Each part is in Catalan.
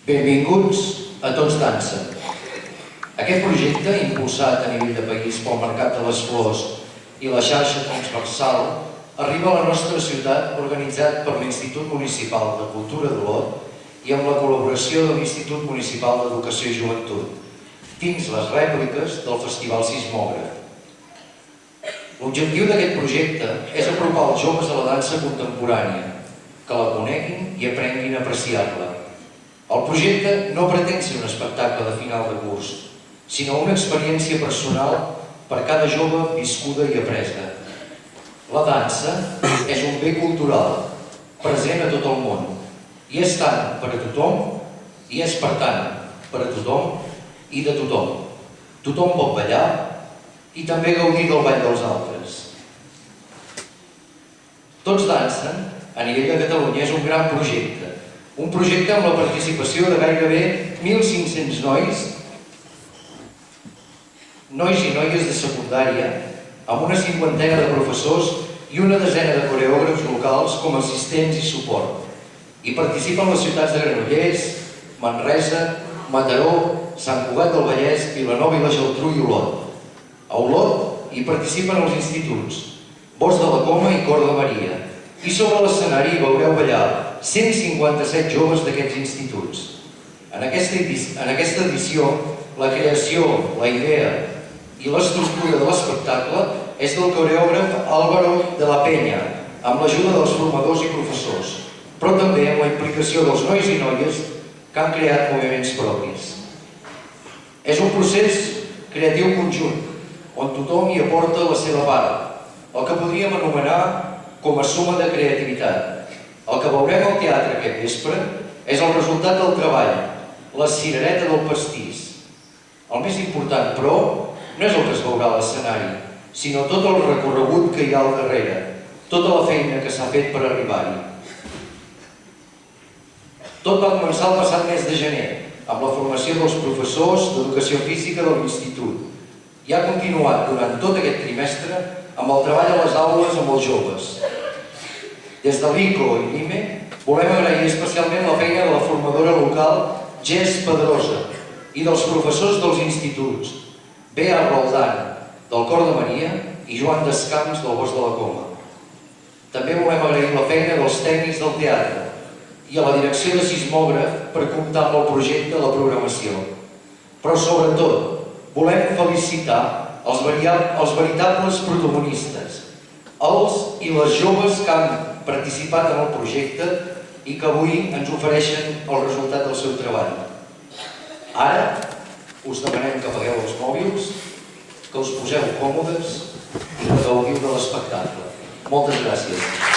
Benvinguts a Tots Dansen. Aquest projecte, impulsat a nivell de país pel Mercat de les Flors i la xarxa transversal, arriba a la nostra ciutat organitzat per l'Institut Municipal de Cultura d'Olot i amb la col·laboració de l'Institut Municipal d'Educació i Joventut, dins les rèpliques del Festival Sismògraf. L'objectiu d'aquest projecte és apropar els joves a la dansa contemporània, que la coneguin i aprenguin a apreciar-la. El projecte no pretén ser un espectacle de final de curs, sinó una experiència personal per cada jove viscuda i apresa. La dansa és un bé cultural, present a tot el món, i és tant per a tothom, i és per tant per a tothom i de tothom. Tothom pot ballar i també gaudir del ball dels altres. Tots Dansen, a nivell de Catalunya, és un gran projecte. Un projecte amb la participació de gairebé 1.500 nois i noies de secundària, amb una cinquantena de professors i una desena de coreògrafs locals com a assistents i suport. Hi participen les ciutats de Granollers, Manresa, Mataró, Sant Cugat del Vallès, Vilanova i la Geltrú i Olot. A Olot hi participen els instituts Bosc de la Coma i Cor de Maria. I sobre l'escenari veureu ballar 157 joves d'aquests instituts. En aquesta edició, la creació, la idea i l'estructura de l'espectacle és del coreògraf Álvaro de la Peña, amb l'ajuda dels formadors i professors, però també amb la implicació dels nois i noies que han creat moviments propis. És un procés creatiu conjunt, on tothom hi aporta la seva part, el que podríem anomenar com a suma de creativitat. El que veurem al teatre aquest vespre és el resultat del treball, la cirereta del pastís. El més important, però, no és el que es veurà a l'escenari, sinó tot el recorregut que hi ha al darrere, tota la feina que s'ha fet per arribar-hi. Tot va començar el passat mes de gener, amb la formació dels professors d'Educació Física de l'Institut, i ha continuat durant tot aquest trimestre amb el treball a les aules amb els joves. Des de l'ICO i l'IME volem agrair especialment la feina de la formadora local Jess Pedrosa i dels professors dels instituts Bea Roldán, del Cor de Maria, i Joan Descamps, del Bosc de la Coma. També volem agrair la feina dels tècnics del teatre i a la direcció de Sismògraf per comptar amb el projecte de la programació. Però sobretot volem felicitar els veritables protagonistes, els i les joves que han participat en el projecte i que avui ens ofereixen el resultat del seu treball. Ara us demanem que apagueu els mòbils, que us poseu còmodes i que gaudiu de l'espectacle. Moltes gràcies.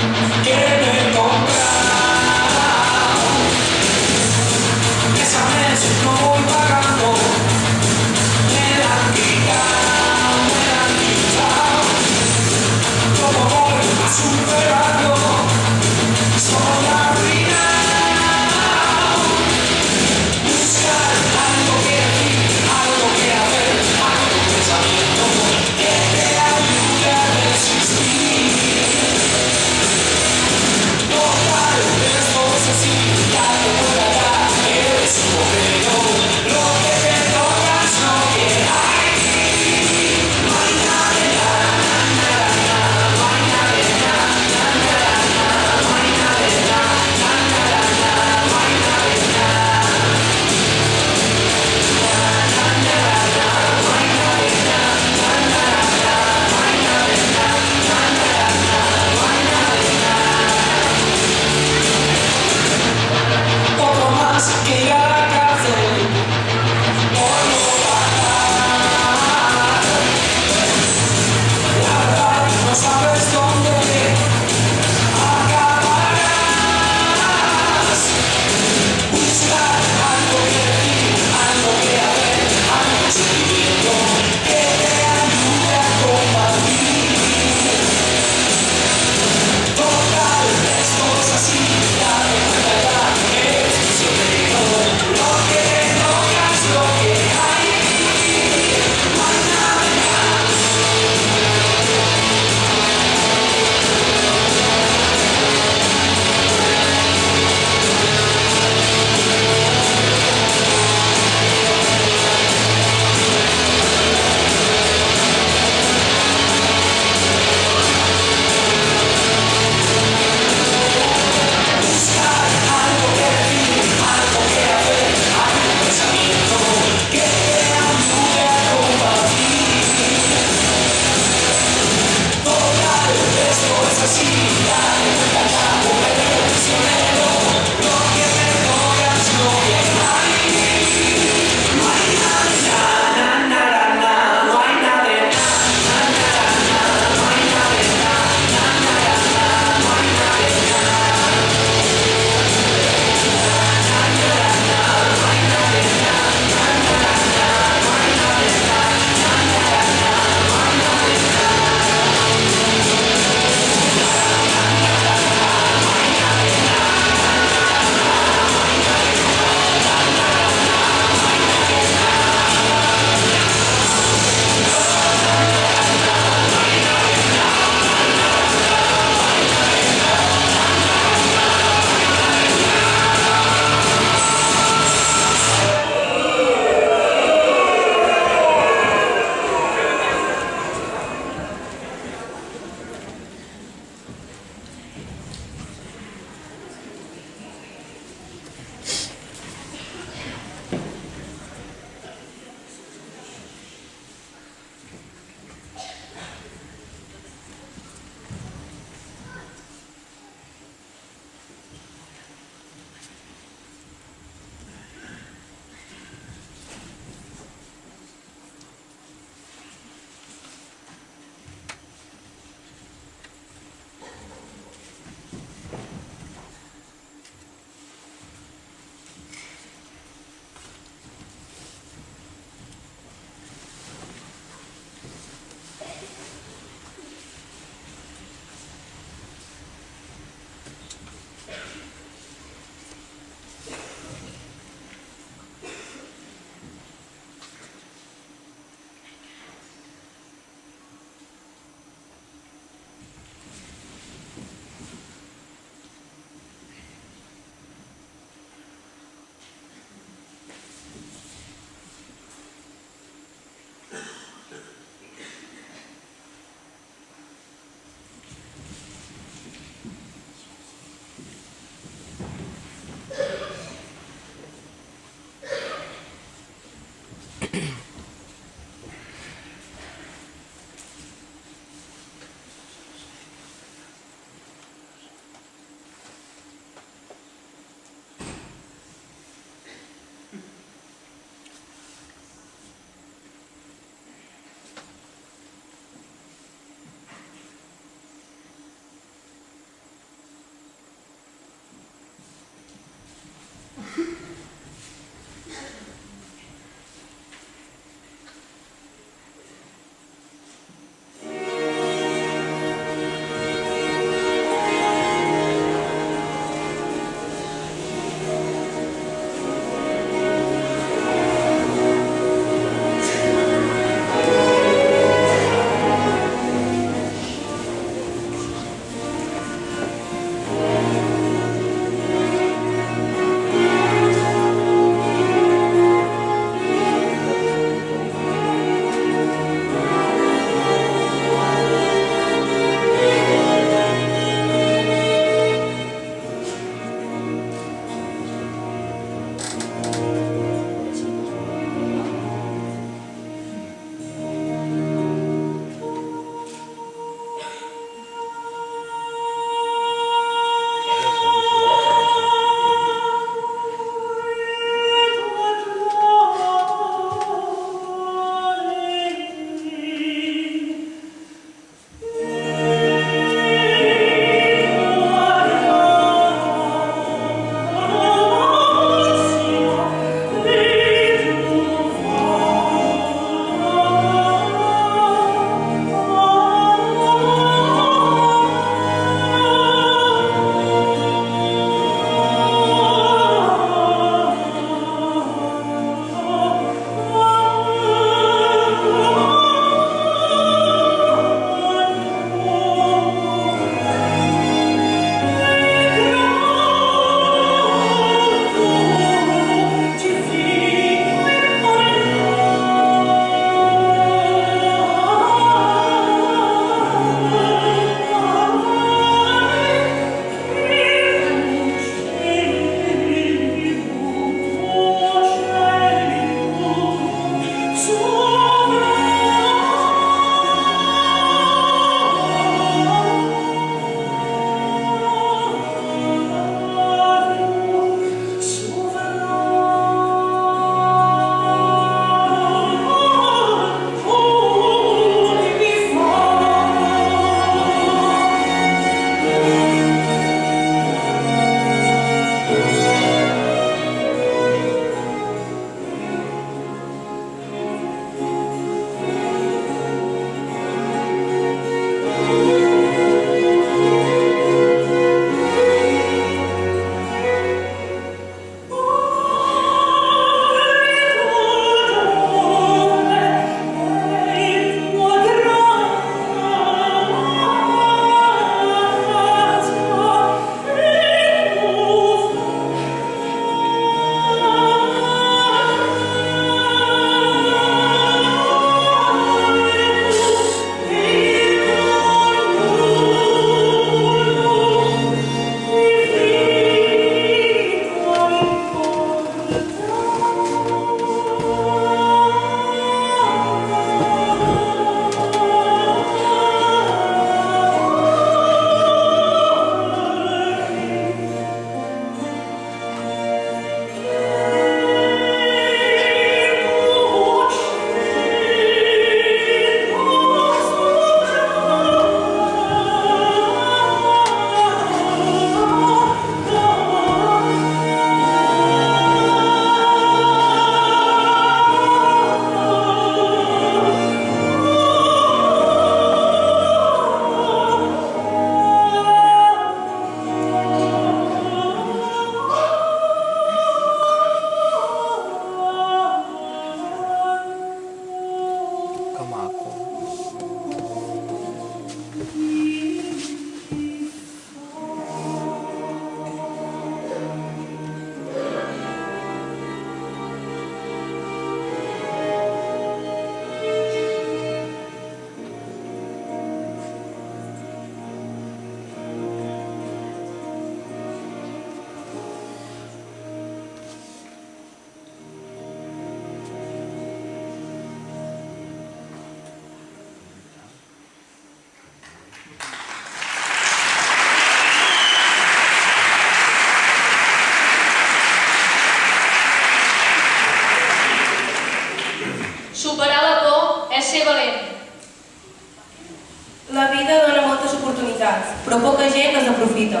vida dona moltes oportunitats, però poca gent les aprofita.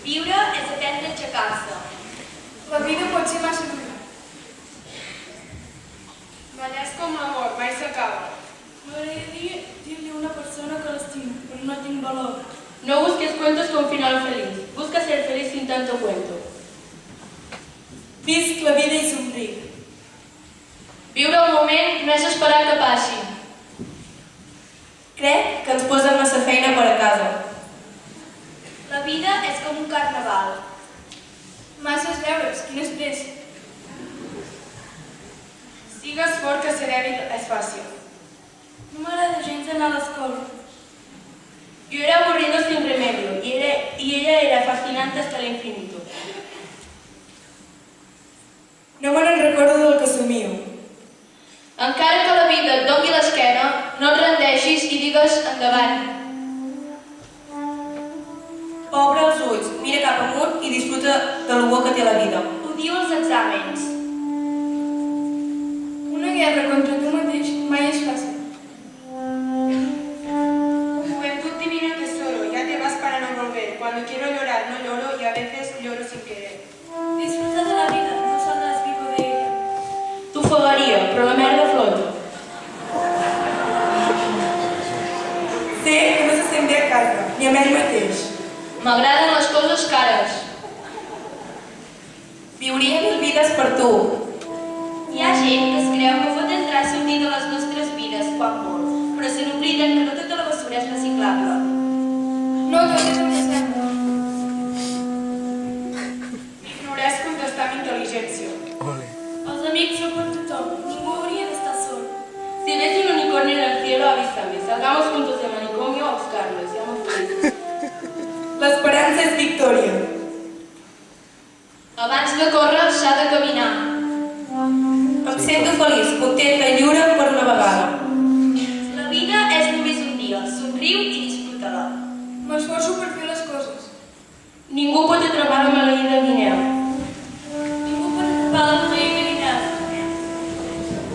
Viure és aprendre a aixecar-se. La vida pot ser massa dura. Ballar és com l'amor, mai s'acaba. M'agradaria dir-li a una persona que l'estimo, però no tinc valor. No busques cuentos con final feliz. Busca ser feliz sin tanto cuento. Visc la vida i somric. Viure el moment no és esperar que passi. Crec que ens posen massa feina per a casa. La vida és com un carnaval. Masses deures, quin estrès. Sigues fort, que ser dèbil és fàcil. No m'agrada gens anar a l'escola. Yo era aburrido sin remedio y ella era fascinante hasta el infinito. No me n'en recordo del que somio. Encara que la vida et doni l'esquena, no et rendeixis i digues endavant. Obre els ulls, mira cap amunt i disfruta de lo bo que té la vida. Odio els exàmens. Una guerra contra tu mateix mai és fàcil. Juventud divina tesoro, ya te vas para no volver. Cuando quiero llorar no lloro y a veces lloro sin querer. Disfruta de la vida, no saldràs vivo de ella. T'ofegaria, però la merda flota. Sé que no se sent bé a casa, ni amb ell mateix. M'agraden les coses cares. Viuria 1000 vides per tu. Hi ha gent que es creu que pot entrar a sortir de les nostres vides quan vol, però se n'obliden que no tota la basura és reciclable. No tot és el que sembla. Ignoràs contestar amb intel·ligència. Els amics són per tothom, ningú hauria d'estar sol. Si ves un unicornio en el cielo, avísame. Salgamos juntos de manicomio a buscarlo y seamos felices. L'esperança és victòria. Abans de córrer, s'ha de caminar. Em sento feliç, contenta i lliure per una vegada. La vida és només un dia. Somriu i disfruta-la. M'esforço per fer les coses. Ningú pot atrapar la maleïda guineu. Ningú pot atrapar la maleïda guineu.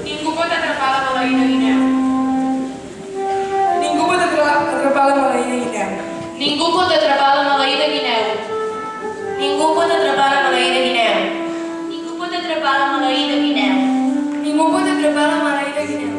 Ningú pot atrapar la maleïda guineu. Ningú pot atrapar la maleïda guineu. Ningú pot atrapar la maleïda guineu. Ningú pot atrapar la maleïda guineu. Ningú pot atrapar la maleïda guineu. Ningú pot atrapar la maleïda guineu.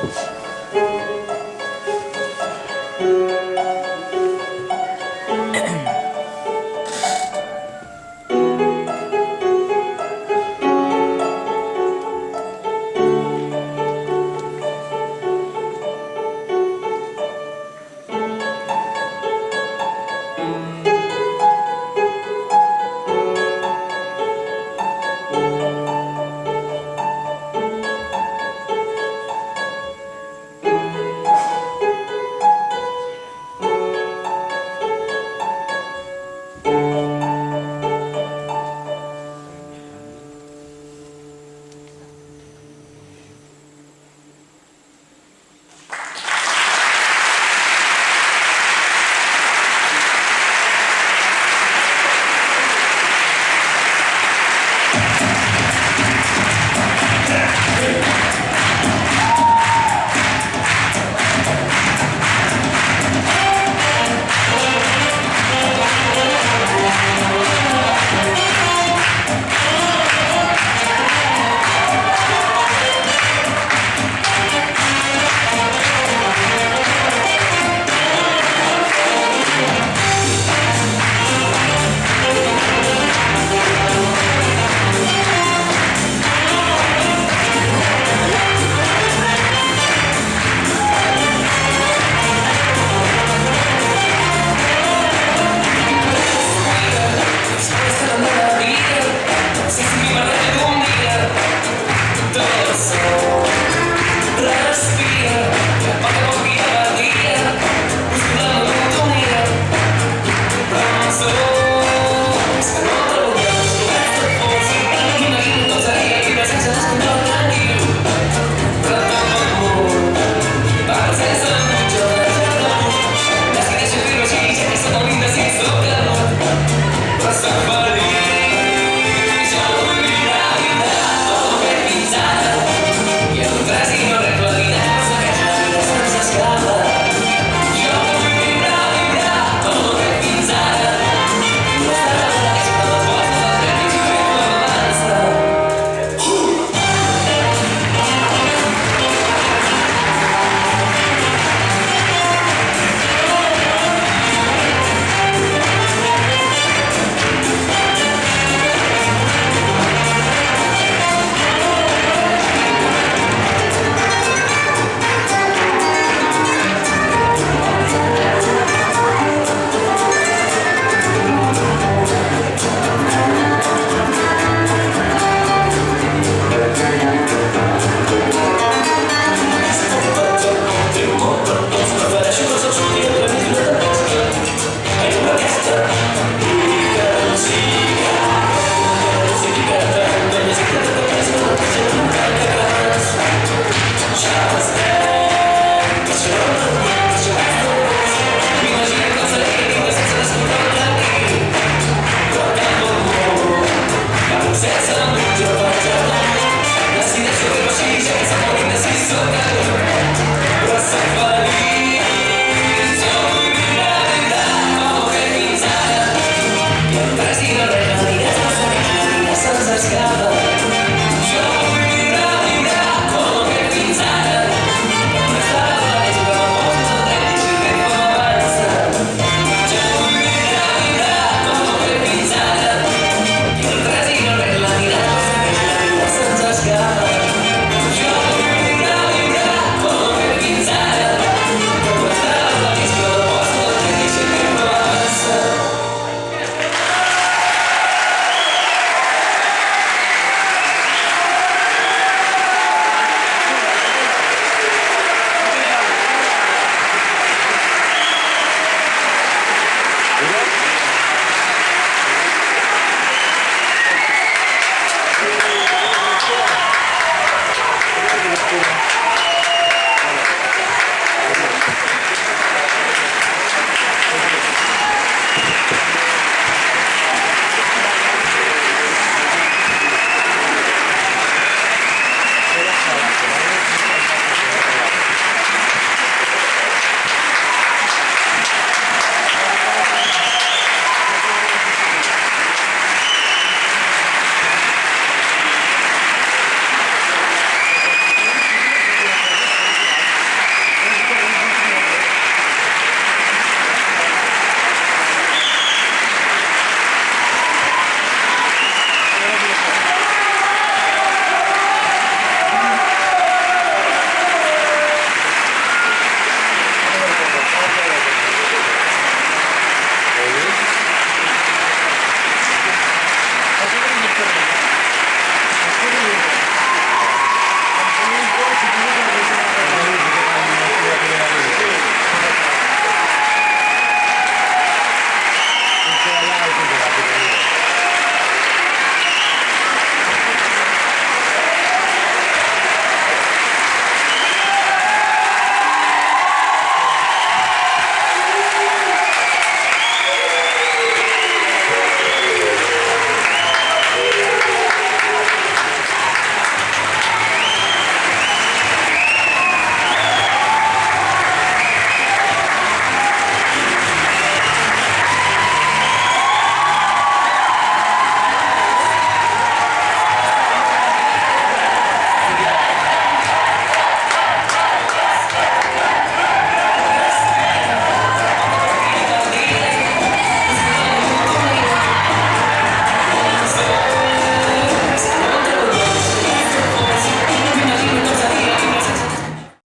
Gràcies.